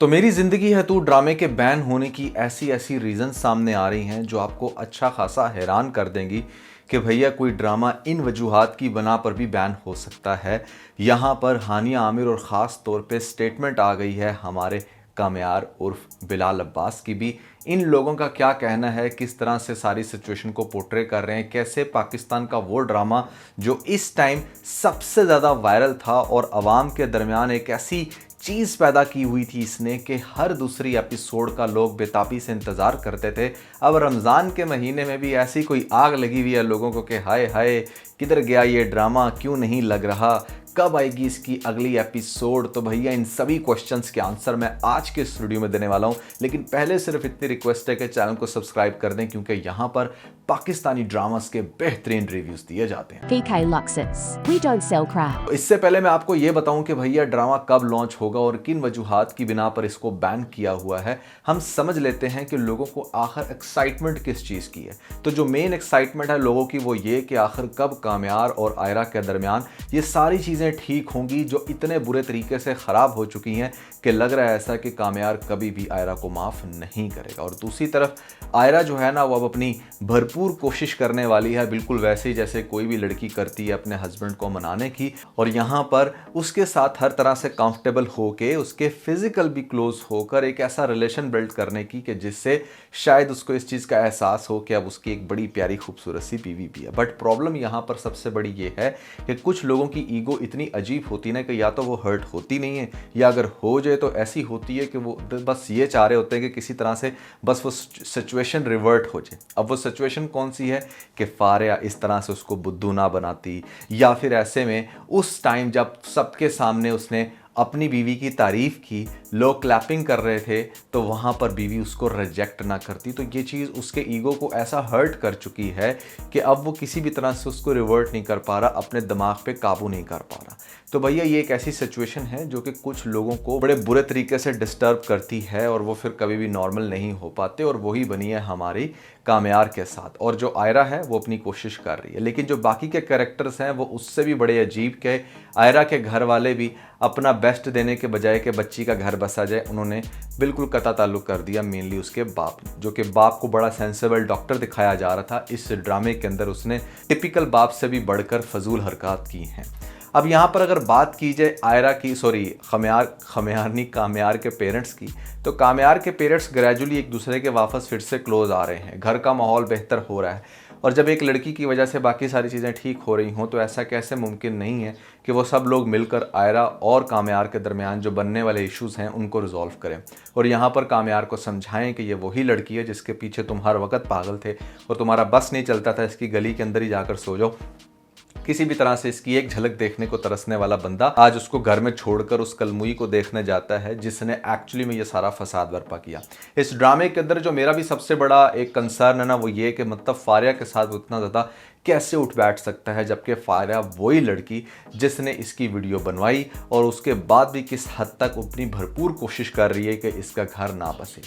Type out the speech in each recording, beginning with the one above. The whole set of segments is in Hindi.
तो मेरी ज़िंदगी है तू ड्रामे के बैन होने की ऐसी ऐसी रीज़न सामने आ रही हैं जो आपको अच्छा खासा हैरान कर देंगी कि भैया कोई ड्रामा इन वजूहात की बना पर भी बैन हो सकता है। यहाँ पर हानिया आमिर और ख़ास तौर पे स्टेटमेंट आ गई है हमारे कामयार उर्फ बिलाल अब्बास की भी। इन लोगों का क्या कहना है, किस तरह से सारी सिचुएशन को पोर्ट्रे कर रहे हैं, कैसे पाकिस्तान का वो ड्रामा जो इस टाइम सबसे ज़्यादा वायरल था और आवाम के दरमियान एक ऐसी चीज़ पैदा की हुई थी इसने कि हर दूसरी एपिसोड का लोग बेताबी से इंतज़ार करते थे। अब रमज़ान के महीने में भी ऐसी कोई आग लगी हुई है लोगों को कि हाय हाय किधर गया ये ड्रामा, क्यों नहीं लग रहा, कब आएगी इसकी अगली एपिसोड। तो भैया इन सभी क्वेश्चंस के आंसर मैं आज के इस वीडियो में देने वाला हूं, लेकिन पहले सिर्फ इतनी रिक्वेस्ट है कि चैनल को सब्सक्राइब कर दें क्योंकि यहां पर पाकिस्तानी ड्रामास के बेहतरीन रिव्यूज दिए जाते हैं। PK Luxus. We don't sell crap. इससे पहले मैं आपको ये बताऊं कि भैया ड्रामा कब लॉन्च होगा और किन वजूहात की बिना पर इसको बैन किया हुआ है। हम समझ लेते हैं कि लोगों को आखिर एक्साइटमेंट किस चीज़ की है। तो जो मेन एक्साइटमेंट है लोगों की वो ये कि आखिर कब कामयार और आयरा के दरमियान ये सारी चीज़ें ठीक होंगी जो इतने बुरे तरीके से ख़राब हो चुकी हैं कि लग रहा है ऐसा कि कामयार कभी भी आयरा को माफ़ नहीं करेगा। और दूसरी तरफ आयरा जो है ना वो अब अपनी भरपूर कोशिश करने वाली है, बिल्कुल वैसे ही जैसे कोई भी लड़की करती है अपने हस्बैंड को मनाने की, और यहाँ पर उसके साथ हर तरह से कंफर्टेबल होके उसके फिजिकल भी क्लोज होकर एक ऐसा रिलेशन बिल्ड करने की कि जिससे शायद उसको इस चीज़ का एहसास हो कि अब उसकी एक बड़ी प्यारी खूबसूरत सी बीवी भी है। बट प्रॉब्लम यहाँ पर सबसे बड़ी ये है कि कुछ लोगों की ईगो इतनी अजीब होती ना कि या तो वो हर्ट होती नहीं है या अगर हो जाए तो ऐसी होती है कि वो बस ये चाह रहे होते हैं कि किसी तरह से बस वो सिचुएशन रिवर्ट हो जाए। अब वो सिचुएशन कौन सी है कि फारिया इस तरह से उसको बुद्धू ना बनाती, या फिर ऐसे में उस टाइम जब सबके सामने उसने अपनी बीवी की तारीफ़ की, लोग क्लैपिंग कर रहे थे, तो वहाँ पर बीवी उसको रिजेक्ट ना करती। तो ये चीज़ उसके ईगो को ऐसा हर्ट कर चुकी है कि अब वो किसी भी तरह से उसको रिवर्ट नहीं कर पा रहा, अपने दिमाग पे काबू नहीं कर पा रहा। तो भैया ये एक ऐसी सिचुएशन है जो कि कुछ लोगों को बड़े बुरे तरीके से डिस्टर्ब करती है और वो फिर कभी भी नॉर्मल नहीं हो पाते, और वही बनी है हमारी कामयार के साथ। और जो आयरा है वो अपनी कोशिश कर रही है, लेकिन जो बाकी के कैरेक्टर्स हैं वो उससे भी बड़े अजीब के। आयरा के घर वाले भी अपना बेस्ट देने के बजाय कि बच्ची का घर बसा जाए, उन्होंने बिल्कुल कता ताल्लुक कर दिया मेनली उसके बाप ने, जो कि बाप को बड़ा सेंसिबल डॉक्टर दिखाया जा रहा था। इस ड्रामे के अंदर उसने टिपिकल बाप से भी बढ़कर फजूल हरकत की हैं। अब यहाँ पर अगर बात की जाए आयरा की, कामयार के पेरेंट्स की, तो कामयार के पेरेंट्स ग्रेजुअली एक दूसरे के वापस फिर से क्लोज आ रहे हैं, घर का माहौल बेहतर हो रहा है। और जब एक लड़की की वजह से बाकी सारी चीज़ें ठीक हो रही हों तो ऐसा कैसे मुमकिन नहीं है कि वो सब लोग मिलकर आयरा और कामयार के दरमियान जो बनने वाले इश्यूज़ हैं उनको रिजॉल्व करें, और यहाँ पर कामयार को समझाएं कि ये वही लड़की है जिसके पीछे तुम हर वक्त पागल थे और तुम्हारा बस नहीं चलता था, इसकी गली के अंदर ही जाकर सो जाओ। किसी भी तरह से इसकी एक झलक देखने को तरसने वाला बंदा आज उसको घर में छोड़कर उस कलमुई को देखने जाता है जिसने एक्चुअली में ये सारा फसाद बर्पा किया। इस ड्रामे के अंदर जो मेरा भी सबसे बड़ा एक कंसर्न है ना वो ये कि मतलब फारिया के साथ उतना ज़्यादा कैसे उठ बैठ सकता है, जबकि फारिया वही लड़की जिसने इसकी वीडियो बनवाई और उसके बाद भी किस हद तक अपनी भरपूर कोशिश कर रही है कि इसका घर ना बसे,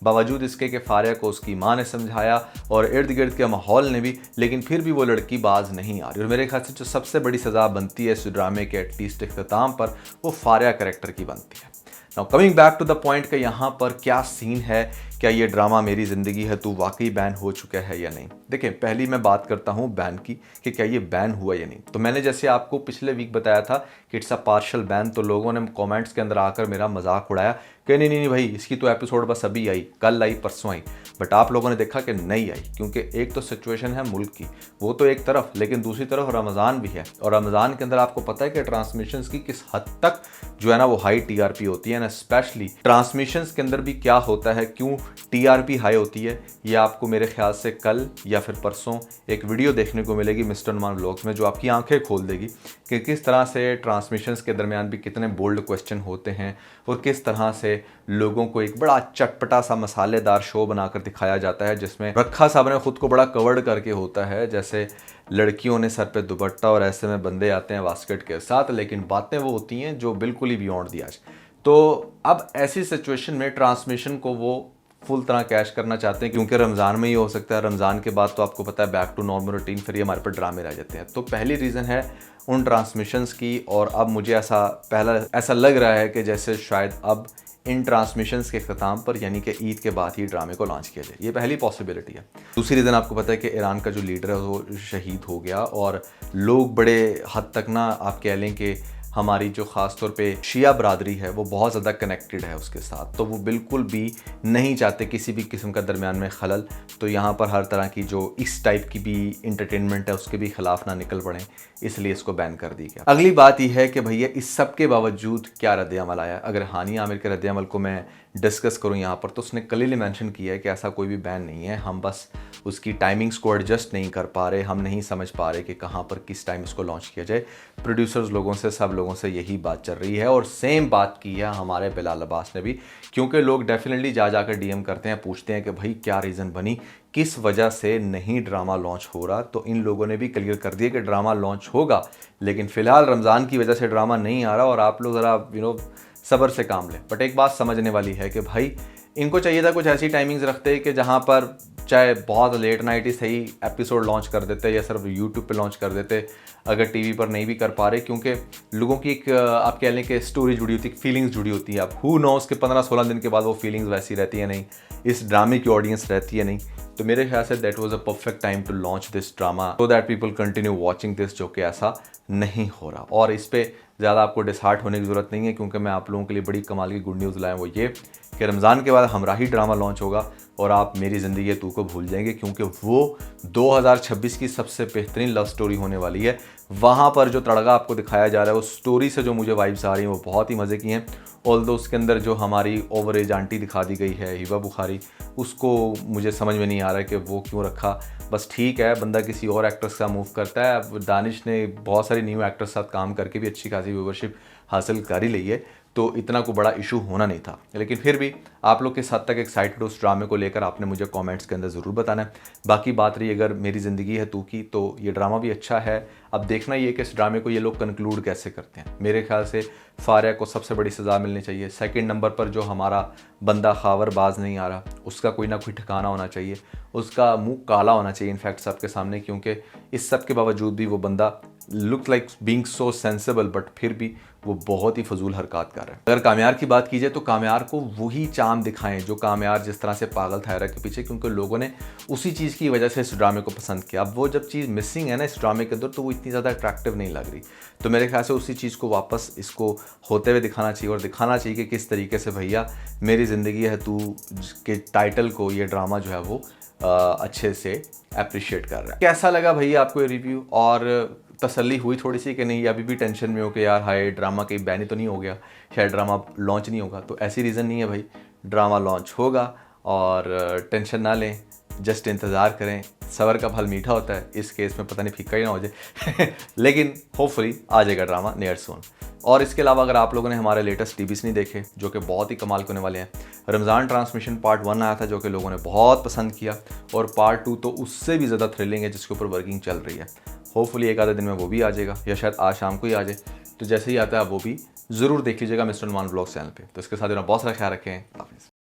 बावजूद इसके कि फारिया को उसकी माँ ने समझाया और इर्द गिर्द के माहौल ने भी, लेकिन फिर भी वो लड़की बाज नहीं आ रही। और मेरे ख्याल से जो सबसे बड़ी सज़ा बनती है इस ड्रामे के एटलीस्ट इख्तिताम पर वो फारिया कैरेक्टर की बनती है। Now coming back to the point कि यहाँ पर क्या सीन है, क्या ये ड्रामा मेरी ज़िंदगी है तू वाकई बैन हो चुका है या नहीं। देखिए पहली मैं बात करता हूँ बैन की कि क्या ये बैन हुआ या नहीं। तो मैंने जैसे आपको पिछले वीक बताया था कि इट्स अ पार्शल बैन, तो लोगों ने कमेंट्स के अंदर आकर मेरा मजाक उड़ाया कि नहीं नहीं नहीं भाई इसकी तो एपिसोड बस अभी आई, कल आई, परसों आई। बट आप लोगों ने देखा कि नहीं आई, क्योंकि एक तो सिचुएशन है मुल्क की, वो तो एक तरफ, लेकिन दूसरी तरफ रमज़ान भी है, और रमज़ान के अंदर आपको पता है कि ट्रांसमिशंस की किस हद तक जो है ना वो हाई टीआरपी होती है ना। स्पेशली ट्रांसमिशंस के अंदर भी क्या होता है, क्यों टीआरपी हाई होती है, ये आपको मेरे ख्याल से कल या फिर परसों एक वीडियो देखने को मिलेगी मिस्टर नुमान व्लॉग्स में, जो आपकी आंखें खोल देगी कि किस तरह से ट्रांसमिशंस के दरमियान भी कितने बोल्ड क्वेश्चन होते हैं और किस तरह से लोगों को एक बड़ा चटपटा सा मसालेदार शो बनाकर दिखाया जाता है, जिसमें रखा साहब ने खुद को बड़ा कवर्ड करके होता है, जैसे लड़कियों ने सर पे दुपट्टा और ऐसे में बंदे आते हैं बास्केट के साथ, लेकिन बातें वो होती हैं जो बिल्कुल ही बियॉन्ड दी आज। तो अब ऐसी सिचुएशन में ट्रांसमिशन को वो फुल तरह कैश करना चाहते हैं, क्योंकि रमज़ान में ही हो सकता है। रमज़ान के बाद तो आपको पता है बैक टू नॉर्मल रूटीन, फिर ये हमारे पर ड्रामे रह जाते हैं। तो पहली रीज़न है उन ट्रांसमिशंस की, और अब मुझे ऐसा लग रहा है कि जैसे शायद अब इन ट्रांसमिशंस के अख्ताम पर यानी कि ईद के बाद ही ड्रामे को लॉन्च किया जाए। ये पहली पॉसिबिलिटी है। दूसरी रीज़न आपको पता है कि ईरान का जो लीडर है वो शहीद हो गया, और लोग बड़े हद तक ना आप कह लें कि हमारी जो ख़ास तौर पे शिया बरादरी है वो बहुत ज़्यादा कनेक्टेड है उसके साथ, तो वो बिल्कुल भी नहीं चाहते किसी भी किस्म का दरमियान में खलल। तो यहाँ पर हर तरह की जो इस टाइप की भी इंटरटेनमेंट है उसके भी ख़िलाफ़ ना निकल पड़े, इसलिए इसको बैन कर दी गया। अगली बात यह है कि भैया इस सब के बावजूद क्या रद्द-ए-अमल आया। अगर हानिया आमिर के रद्द-ए-अमल को मैं डिस्कस करूँ यहाँ पर, तो उसने क्लियरली मेंशन किया है कि ऐसा कोई भी बैन नहीं है, हम बस उसकी टाइमिंग्स को एडजस्ट नहीं कर पा रहे, हम नहीं समझ पा रहे कि कहाँ पर किस टाइम इसको लॉन्च किया जाए। प्रोड्यूसर्स लोगों से, सब लोगों से यही बात चल रही है, और सेम बात की है हमारे बिलाल अब्बास ने भी, क्योंकि लोग डेफिनेटली जाकर डीएम करते हैं, पूछते हैं कि भाई क्या रीज़न बनी, किस वजह से नहीं ड्रामा लॉन्च हो रहा। तो इन लोगों ने भी क्लियर कर दिया कि ड्रामा लॉन्च होगा, लेकिन फ़िलहाल रमज़ान की वजह से ड्रामा नहीं आ रहा, और आप लोग ज़रा सब्र से काम लें। बट एक बात समझने वाली है कि भाई इनको चाहिए था कुछ ऐसी टाइमिंग्स रखते कि जहाँ पर चाहे बहुत लेट नाइट ही सही एपिसोड लॉन्च कर देते, या सिर्फ यूट्यूब पे लॉन्च कर देते अगर टीवी पर नहीं भी कर पा रहे, क्योंकि लोगों की एक आप कह लें कि स्टोरी जुड़ी होती है, फीलिंग्स जुड़ी होती है। अब हु नोस के 15-16 दिन के बाद वो फीलिंग्स वैसी रहती है नहीं, इस ड्रामे की ऑडियंस रहती है नहीं। तो मेरे ख्याल से that was a perfect time to launch this drama so that people continue watching this, जो कि ऐसा नहीं हो रहा। और इस पर ज़्यादा आपको डिसहार्ट होने की ज़रूरत नहीं है, क्योंकि मैं आप लोगों के लिए बड़ी कमाल की गुड न्यूज़ लाया, वो ये कि रमज़ान के बाद हमराही ड्रामा लॉन्च होगा, और आप मेरी ज़िंदगी है तू को भूल जाएंगे, क्योंकि वो 2026 की सबसे बेहतरीन लव स्टोरी होने वाली है। वहाँ पर जो तड़का आपको दिखाया जा रहा है उस स्टोरी से जो मुझे वाइब्स आ रही हैं वो बहुत ही मज़े की हैं। ऑल्दो उसके अंदर जो हमारी ओवर एज आंटी दिखा दी गई है हिबा बुखारी, उसको मुझे समझ में नहीं आ रहा है कि वो क्यों रखा। बस ठीक है, बंदा किसी और एक्ट्रेस का मूव करता है। अब दानिश ने बहुत सारी न्यू एक्ट्रेस के साथ काम करके भी अच्छी खासी व्यूवरशिप हासिल कर ही ली है, तो इतना कोई बड़ा इशू होना नहीं था। लेकिन फिर भी आप लोग किस हद तक एक्साइटेड उस ड्रामे को लेकर आपने मुझे कमेंट्स के अंदर ज़रूर बताना है। बाकी बात रही अगर मेरी ज़िंदगी है तू की, तो ये ड्रामा भी अच्छा है। अब देखना ये कि इस ड्रामे को ये लोग कंक्लूड कैसे करते हैं। मेरे ख्याल से फारिया को सबसे बड़ी सज़ा मिलनी चाहिए। सेकंड नंबर पर जो हमारा बंदा खावरबाज नहीं आ रहा, उसका कोई ना कोई ठिकाना होना चाहिए, उसका मुंह काला होना चाहिए इनफैक्ट सबके सामने, क्योंकि इस सब के बावजूद भी वो बंदा look like being so sensible, but फिर भी वो बहुत ही फजूल हरकत कर रहा है। अगर कामयार की बात की जाए तो कामयार को वही चाम दिखाएं जो कामयार जिस तरह से पागल था एरा के पीछे, क्योंकि लोगों ने उसी चीज़ की वजह से इस ड्रामे को पसंद किया। अब वो जब चीज़ मिसिंग है ना इस ड्रामे के अंदर, तो वो इतनी ज़्यादा अट्रैक्टिव नहीं लग रही। तो मेरे ख्याल से उसी चीज़ को वापस इसको होते हुए दिखाना चाहिए, और दिखाना चाहिए कि किस तरीके से भैया मेरी ज़िंदगी है तू के टाइटल को ये ड्रामा जो है वो अच्छे से अप्रिशिएट कर रहा है। कैसा लगा भैया आपको ये रिव्यू, और तसल्ली हुई थोड़ी सी कि नहीं अभी भी टेंशन में हो कि यार हाय ड्रामा कहीं बैन ही तो नहीं हो गया, शायद ड्रामा लॉन्च नहीं होगा? तो ऐसी रीज़न नहीं है भाई, ड्रामा लॉन्च होगा, और टेंशन ना लें, जस्ट इंतज़ार करें। सब्र का फल मीठा होता है, इस केस में पता नहीं फीका ही ना हो जाए लेकिन होपफुली आ जाएगा ड्रामा नियर सून। और इसके अलावा अगर आप लोगों ने हमारे लेटेस्ट टीवीज़ नहीं देखे जो कि बहुत ही कमाल के होने वाले हैं, रमज़ान ट्रांसमिशन पार्ट 1 आया था जो कि लोगों ने बहुत पसंद किया, और पार्ट 2 तो उससे भी ज़्यादा थ्रिलिंग है जिसके ऊपर वर्किंग चल रही है। होपफुली एक आधे दिन में वो भी आ जाएगा, या शायद आज शाम को ही आ जाए। तो जैसे ही आता है वो भी ज़रूर देख लीजिएगा मिस्टर नुमान व्लॉग्स चैनल पे। तो इसके साथ बहुत सारा ख्याल रखें। हाफिज़।